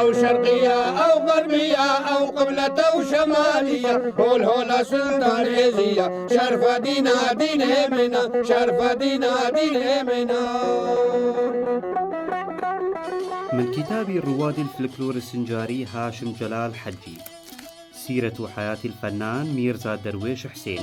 أو شرقية أو غربية أو قبلة أو شمالية، هولا سلطان عزية شرف دينا دين منا، شرف دينا دين منا. من كتاب رواد الفلكلور السنجاري هاشم جلال حجي، سيرة حياة الفنان ميرزا درويش حسين.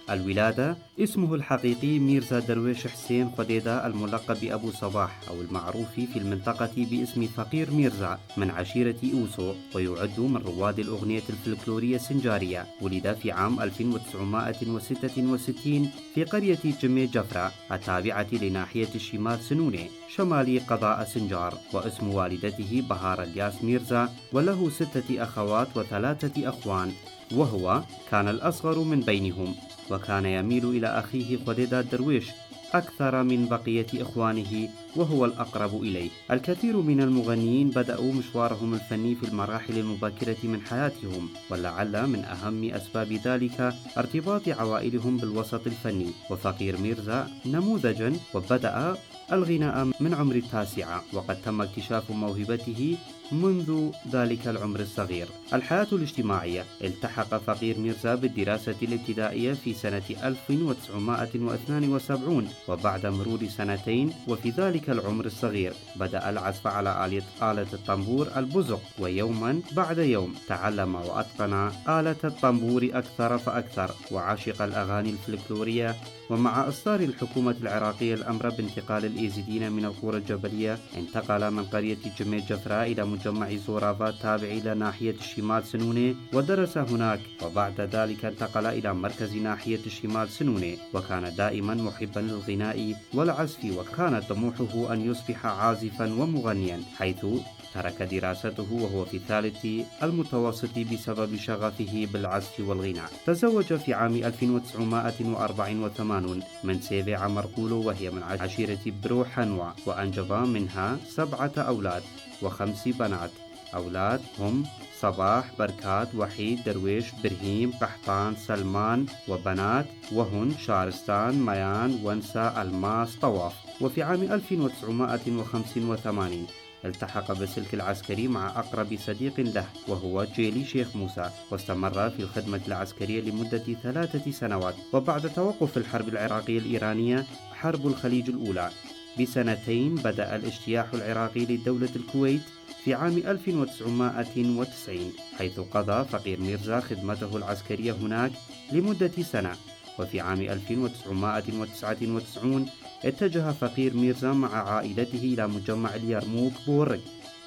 الولادة: اسمه الحقيقي ميرزا درويش حسين خديدة الملقب بأبو صباح أو المعروف في المنطقة باسم فقير ميرزا، من عشيرة أوسو، ويعد من رواد الأغنية الفلكلورية السنجارية. ولد في عام 1966 في قرية جمي جفرة التابعة لناحية الشمال سنونة شمالي قضاء سنجار، واسم والدته بهار الياس ميرزا، وله 6 أخوات و3 أخوان، وهو كان الأصغر من بينهم، وكان يميل إلى أخيه خديدة درويش أكثر من بقية إخوانه، وهو الأقرب إليه. الكثير من المغنيين بدأوا مشوارهم الفني في المراحل المبكرة من حياتهم، ولعل من أهم أسباب ذلك ارتباط عوائلهم بالوسط الفني، وفقير ميرزا نموذجا، وبدأ الغناء من عمر 9، وقد تم اكتشاف موهبته منذ ذلك العمر الصغير. الحياة الاجتماعية: التحق فقير ميرزا بالدراسة الابتدائية في سنة 1972، وبعد مرور 2 وفي ذلك العمر الصغير بدأ العزف على آلة الطنبور البزق، ويوما بعد يوم تعلم وأتقن آلة الطنبور أكثر فأكثر، وعشق الأغاني الفلكلورية. ومع إصدار الحكومة العراقية الأمر بانتقال الإيزيديين من القرى الجبلية، انتقل من قرية جمي جفراء إلى مجمع زورافا التابع إلى ناحية الشمال سنونة، ودرس هناك، وبعد ذلك انتقل إلى مركز ناحية الشمال سنونة، وكان دائما محبا للغناء والعزف، وكان طموحه أن يصبح عازفا ومغنيا، حيث ترك دراسته وهو في الثالث المتوسط بسبب شغفه بالعزف والغناء. تزوج في عام 1984 من سيفي مرقولو، وهي من عشيرة برو حنوى، وأنجب منها 7 أولاد و5 بنات. أولاد هم صباح، بركات، وحيد، درويش، برهيم، قحطان، سلمان، وبنات وهن شارستان، ميان، ونسى، الماس، طواف. وفي عام 1985 التحق بالسلك العسكري مع أقرب صديق له، وهو جيلي شيخ موسى، واستمر في الخدمة العسكرية لمدة 3 سنوات. وبعد توقف الحرب العراقية الإيرانية حرب الخليج الأولى ب2 بدأ الاجتياح العراقي لدولة الكويت في عام 1990، حيث قضى فقير ميرزا خدمته العسكرية هناك لمدة 1 سنة. وفي عام 1999 اتجه فقير ميرزا مع عائلته إلى مجمع اليرموك بورق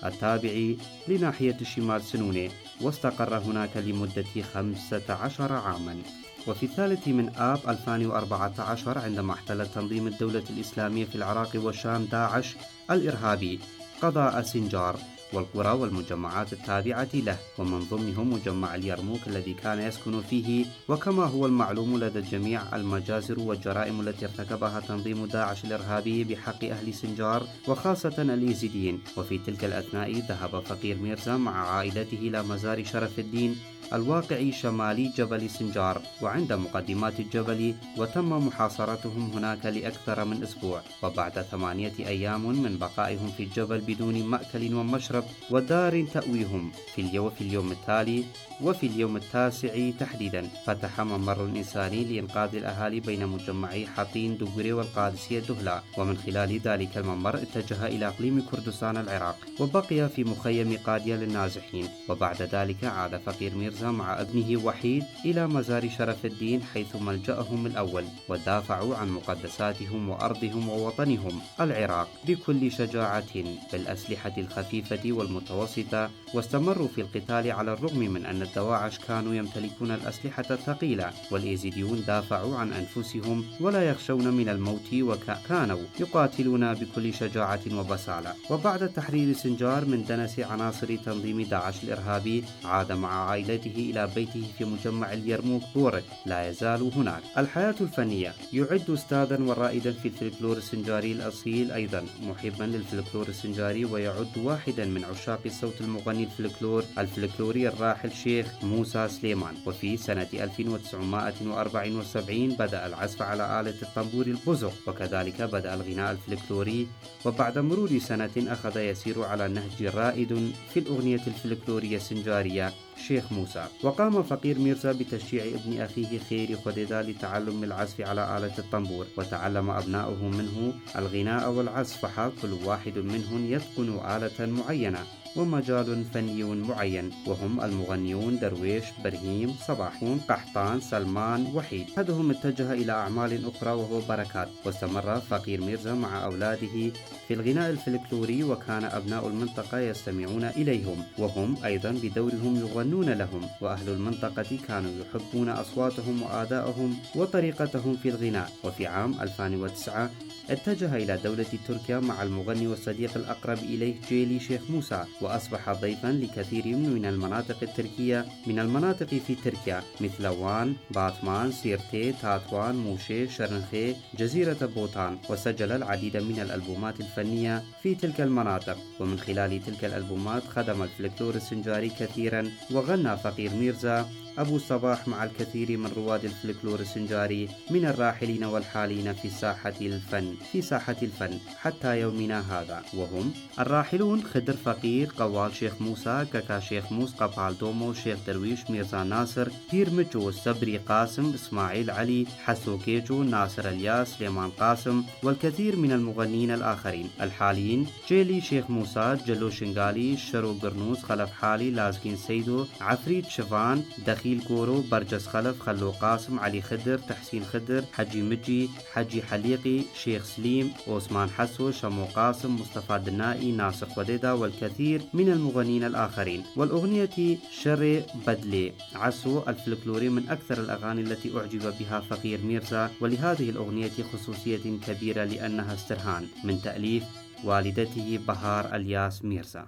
التابع لناحية الشمال سنونة، واستقر هناك لمدة 15 عاما. وفي 3 آب 2014 عندما احتل تنظيم الدولة الإسلامية في العراق والشام داعش الإرهابي قضاء سنجار والقرى والمجمعات التابعة له، ومن ضمنهم مجمع اليرموك الذي كان يسكن فيه. وكما هو المعلوم لدى الجميع، المجازر والجرائم التي ارتكبها تنظيم داعش الإرهابي بحق أهل سنجار وخاصة اليزيديين. وفي تلك الأثناء ذهب فقير ميرزا مع عائلته إلى مزار شرف الدين الواقع شمالي جبل سنجار وعند مقدمات الجبل، وتم محاصرتهم هناك لأكثر من أسبوع. وبعد 8 أيام من بقائهم في الجبل بدون مأكل ومشرب ودار تأويهم، في اليوم التالي وفي اليوم ال9 تحديدا فتح ممر إنساني لإنقاذ الأهالي بين مجمعي حطين دغري والقادسية دهلا، ومن خلال ذلك الممر اتجه إلى إقليم كردستان العراق، وبقي في مخيم قادية للنازحين. وبعد ذلك عاد فقير ميرزا مع ابنه وحيد إلى مزار شرف الدين حيث ملجأهم الأول، ودافعوا عن مقدساتهم وأرضهم ووطنهم العراق بكل شجاعة بالأسلحة الخفيفة والمتوسطة، واستمروا في القتال على الرغم من أن الدواعش كانوا يمتلكون الأسلحة الثقيلة، والإيزيديون دافعوا عن أنفسهم ولا يخشون من الموت، وكانوا يقاتلون بكل شجاعة وبسالة. وبعد تحرير سنجار من دنس عناصر تنظيم داعش الإرهابي، عاد مع عائلته إلى بيته في مجمع اليرموك بورك، لا يزال هناك. الحياة الفنية: يعد أستاذا ورائدا في الفلكلور السنجاري الأصيل، أيضا محبا للفلكلور السنجاري، ويعد واحدا من عشاق الصوت المغني الفلكلوري الراحل شيخ موسى سليمان. وفي سنة 1974 بدأ العزف على آلة الطنبور البزق، وكذلك بدأ الغناء الفلكلوري. وبعد مرور سنة أخذ يسير على نهج رائد في الأغنية الفلكلورية السنجارية شيخ موسى. وقام فقير ميرزا بتشجيع ابن أخيه خيري خديدا لتعلم العزف على آلة الطنبور، وتعلم أبناؤه منه الغناء والعزف، فحا كل واحد منهم يتقن آلة معينة ومجال فني معين، وهم المغنيون درويش، برهيم، صباحون، قحطان، سلمان، وحيد. أحدهم اتجه إلى أعمال أخرى وهو بركات. واستمر فقير ميرزا مع أولاده في الغناء الفلكلوري، وكان أبناء المنطقة يستمعون إليهم، وهم أيضا بدورهم يغنون لهم، وأهل المنطقة كانوا يحبون أصواتهم وأدائهم وطريقتهم في الغناء. وفي عام 2009 اتجه إلى دولة تركيا مع المغني والصديق الأقرب إليه جيلي شيخ موسى، وأصبح ضيفا لكثير من المناطق التركية في تركيا، مثل وان، باتمان، سيرتي، تاتوان، موشي، شرنخي، جزيرة بوتان. وسجل العديد من الألبومات الفنية في تلك المناطق، ومن خلال تلك الألبومات خدم الفلكلور السنجاري كثيرا. وغنى فقير ميرزا أبو الصباح مع الكثير من رواد الفلكلور السنجاري من الراحلين والحالين في ساحة الفن حتى يومنا هذا، وهم الراحلون خضر فقير، قوال شيخ موسى، كاكا شيخ موس، قبال دومو، شيخ درويش، ميرزا ناصر، بير مجو، صبري قاسم، إسماعيل علي، حسو كيجو، ناصر الياس، سليمان قاسم، والكثير من المغنين الآخرين. الحاليين: جيلي شيخ موسى، جلو شنغالي، شرو قرنوس، خلف حالي، لازقين سيدو، عفريت شفان، دخيل كورو، برجس خلف، خلو قاسم، علي خدر، تحسين خدر، حجي مجي، حجي حليقي، شيخ سليم، أوسمان حسو، شمو قاسم، مصطفى دنائي، ناصر خديدا، والكثير من المغنين الآخرين. والأغنية شري بدلي عسو الفلكلوري من أكثر الأغاني التي أعجب بها فقير ميرزا، ولهذه الأغنية خصوصية كبيرة لأنها استرهان من تأليف والدته بهار الياس ميرزا.